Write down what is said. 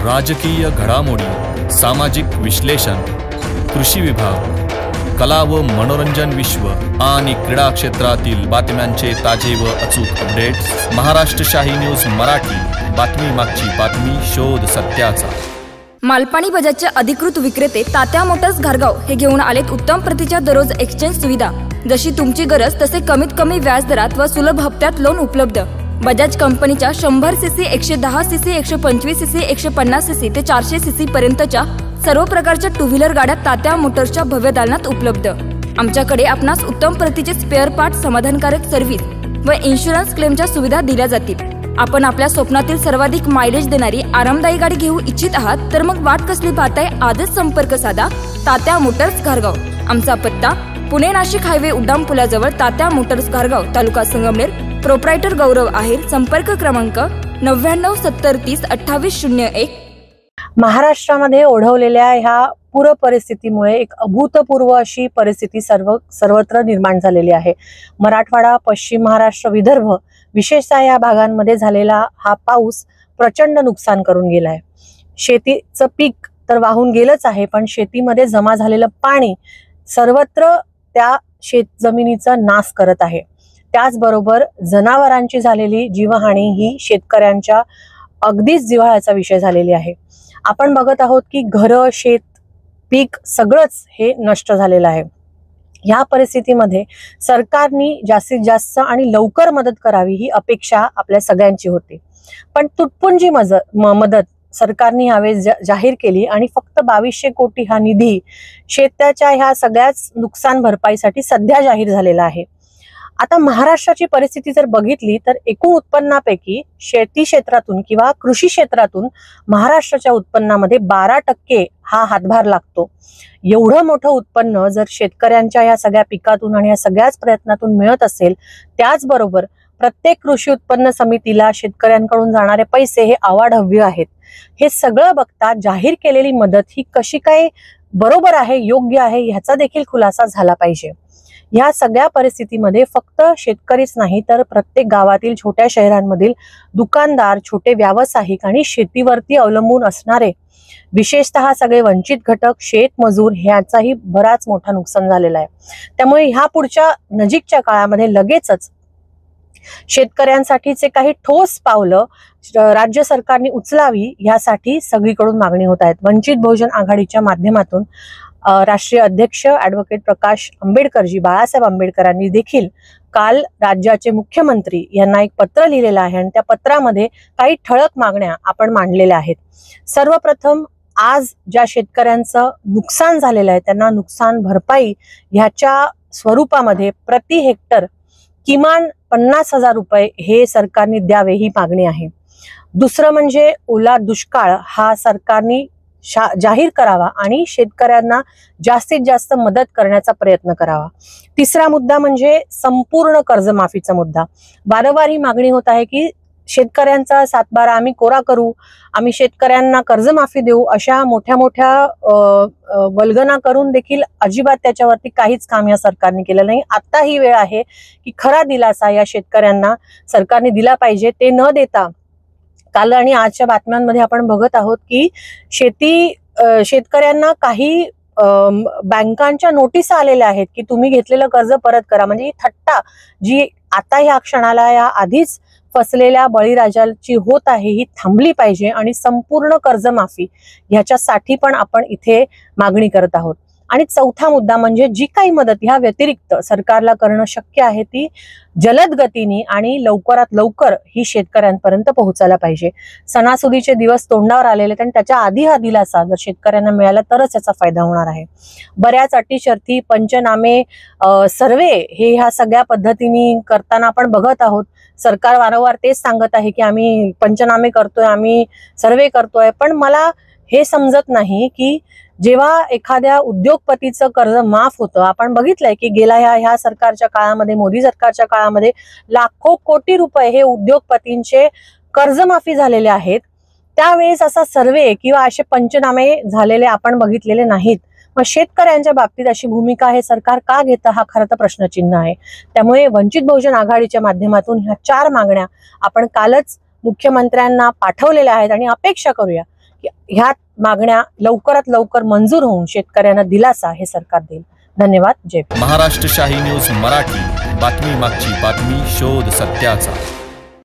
राजकीय घडामोडी, सामाजिक विश्लेषण, कृषी विभाग, कला व मनोरंजन विश्व आणि क्रीडा क्षेत्रातील बातम्यांचे ताजे व अचूक अपडेट्स। महाराष्ट्र शाही न्यूज मराठी, बातमी मागची बातमी, शोध सत्याचा। मालपाणी बजाजचे अधिकृत विक्रेते तात्या मोटर्स घारगाव हे घेऊन आलेत उत्तम प्रतीच्या दररोज एक्सचेंज सुविधा। जशी तुमची गरज तसे कमीत कमी व्याज दरात व सुलभ हप्त्यात लोन उपलब्ध। बजाज कंपनीच्या 100 सीसी, 110 सीसी, 125 सीसी, 150 सीसी ते 400 सीसी पर्यंतच्या सर्व प्रकारच्या टू व्हीलर गाड्या तात्या मोटर्सच्या भव्य दालनात उपलब्ध। आमच्याकडे आपणास उत्तम प्रतीचे स्पेअर पार्ट, समाधानकारक सर्व्हिस व इन्शुरन्स क्लेमच्या सुविधा दिल्या जातील। आपण आपल्या स्वप्नातील सर्वाधिक मायलेज देणारी आरामदायी गाडी घेऊ इच्छित आहात तर मग वाट कसली पाहताय? आजच संपर्क साधा तात्या मोटर्स घारगाव। आमचा पत्ता पुणे नाशिक हायवे उड्डाण पुलाजवळ, तात्या मोटर्स घारगाव, तालुका संगमनेर। प्रोप्रायटर गौरव आहेर। संपर्क क्रमांक 99 70 30 28 01। महाराष्ट्रामध्ये ओढवलेल्या ह्या पूर परिस्थितीमुळे एक अभूतपूर्व अशी परिस्थिती सर्वत्र निर्माण झालेली आहे। मराठवाडा, पश्चिम महाराष्ट्र, विदर्भ विशेषतः या भागांमध्ये झालेला हा पाऊस प्रचंड नुकसान करून गेलाय। शेतीचं पीक तर वाहून गेलंच आहे, पण शेतीमध्ये जमा झालेलं पाणी सर्वत्र त्या शेत जमिनीचा नाश करत आहे। त्याचबरोबर जनावरांची झालेली जीवहानी ही शेतकऱ्यांच्या अगदीच जिव्हाळ्याचा विषय झालेली आहे। आपण बघत आहोत की घरं, शेत, पीक सगळंच हे नष्ट झालेलं आहे। या परिस्थितीमध्ये सरकारने जास्तीत जास्त आणि लवकर मदत करावी ही अपेक्षा आपल्या सगळ्यांची होती, पण तुटपुंजी मदत सरकारने यावेळेस जाहीर केली आणि फक्त 2200 कोटी हा निधी शेताच्या ह्या सगळ्याच नुकसान भरपाईसाठी सध्या जाहीर झालेला आहे। आता महाराष्ट्राची परिस्थिती जर बघितली तर एकूण उत्पन्नापैकी शेती क्षेत्रातून किंवा कृषी क्षेत्रातून महाराष्ट्राच्या उत्पन्नामध्ये 12% हा हातभार लागतो। एवढं मोठं उत्पन्न जर शेतकऱ्यांच्या या सगळ्या पिकातून आणि या सगळ्याच प्रयत्नातून मिळत असेल, त्याचबरोबर प्रत्येक कृषी उत्पन्न समितीला शेतकऱ्यांकडून जाणारे पैसे हे अवाढव्य आहेत। हे सगळं बघता जाहीर केलेली मदत ही कशी काय बरोबर आहे, योग्य आहे, ह्याचा देखील खुलासा झाला पाहिजे। या सगळ्या परिस्थितीमध्ये फक्त शेतकरीच नाही तर प्रत्येक गावातील, छोट्या शहरांमधील दुकानदार, छोटे व्यावसायिक आणि शेतीवरती अवलंबून असणारे विशेषतः सगळे वंचित घटक, शेतमजूर ह्याचाही बराच मोठा नुकसान झालेला आहे। त्यामुळे ह्या पुढच्या नजीकच्या काळामध्ये लगेचच शेतकऱ्यांसाठीचे काही ठोस पावलं राज्य सरकारने उचलावी यासाठी सगळीकडून मागणी होत आहेत। वंचित बहुजन आघाडीच्या माध्यमातून राष्ट्रीय अध्यक्ष ॲडव्होकेट प्रकाश आंबेडकरजी, बाळासाहेब आंबेडकरांनी देखील काल राज्याचे मुख्यमंत्री यांना एक पत्र लिहिलेलं आहे आणि त्या पत्रामध्ये काही ठळक मागण्या आपण मांडलेल्या आहेत। सर्वप्रथम, आज ज्या शेतकऱ्यांचं नुकसान झालेलं आहे त्यांना नुकसान भरपाई ह्याच्या स्वरूपामध्ये प्रति हेक्टर किमान 50,000 रुपये हे सरकारने द्यावे ही मागणी आहे। दुसरं म्हणजे ओला दुष्काळ हा सरकारने जाहीर करावा आणि शेतकऱ्यांना जास्तीत जास्त मदत करण्याचा प्रयत्न करावा। तिसरा मुद्दा म्हणजे संपूर्ण कर्जमाफीचा मुद्दा। वारंवार ही मागणी होत आहे की शेतकऱ्यांचा 7/12 आम्ही कोरा करू, आम्ही शेतकऱ्यांना कर्जमाफी देऊ, अशा मोठ्या मोठ्या वल्गना करून देखील अजिबात त्याच्यावरती काहीच काम या सरकारने केलं नाही। आता ही वेळ आहे की खरा दिलासा या शेतकऱ्यांना सरकारने दिला पाहिजे। ते न देता काल आणि आजच्या बातम्यांमध्ये आपण बघत आहोत की शेतकऱ्यांना काही बँकांच्या नोटीस आलेल्या आहेत की तुम्ही घेतलेलं कर्ज परत करा। म्हणजे ही थट्टा जी आता ह्या क्षणाला या आधीच फसलेल्या बळीराजाची होत आहे ही थांबली पाहिजे आणि संपूर्ण कर्जमाफी ह्याच्यासाठी पण आपण इथे मागणी करत आहोत। आणि चौथा मुद्दा म्हणजे जी काही मदत ह्या व्यतिरिक्त सरकारला करणं शक्य आहे ती जलद गतीने आणि लवकरात लवकर ही शेतकऱ्यांपर्यंत पोहोचायला पाहिजे। सणासुदीचे दिवस तोंडावर आलेले आहेत आणि त्याच्या आधी हा दिलासा जर शेतकऱ्यांना मिळाला तरच याचा फायदा होणार आहे। बऱ्याच अटी शर्ती, पंचनामे, सर्वे हे ह्या सगळ्या पद्धतीने करताना आपण बघत आहोत। सरकार वारंवार तेच सांगत आहे की आम्ही पंचनामे करतोय, आम्ही सर्वे करतोय, पण मला हे समजत नाही की जेव्हा एखाद्या उद्योगपतीचं कर्ज माफ होतं, आपण बघितलंय की गेल्या ह्या सरकारच्या काळामध्ये, मोदी सरकारच्या काळामध्ये लाखो कोटी रुपये हे उद्योगपतींचे कर्जमाफी झालेले आहेत। त्यावेळेस असा सर्वे किंवा असे पंचनामे झालेले आपण बघितलेले नाहीत। मग शेतकऱ्यांच्या बाबतीत अशी भूमिका हे सरकार का घेतं हा खरं तर प्रश्नचिन्ह आहे। त्यामुळे वंचित बहुजन आघाडीच्या माध्यमातून ह्या 4 मागण्या आपण कालच मुख्यमंत्र्यांना पाठवलेल्या आहेत आणि अपेक्षा करूया ह्या मागण्या लवकरात लवकर मंजूर होऊन शेतकऱ्यांना दिलासा हे सरकार देईल. धन्यवाद. जय. महाराष्ट्र शाही न्यूज मराठी, बातमी मागची बातमी, शोध सत्याचा.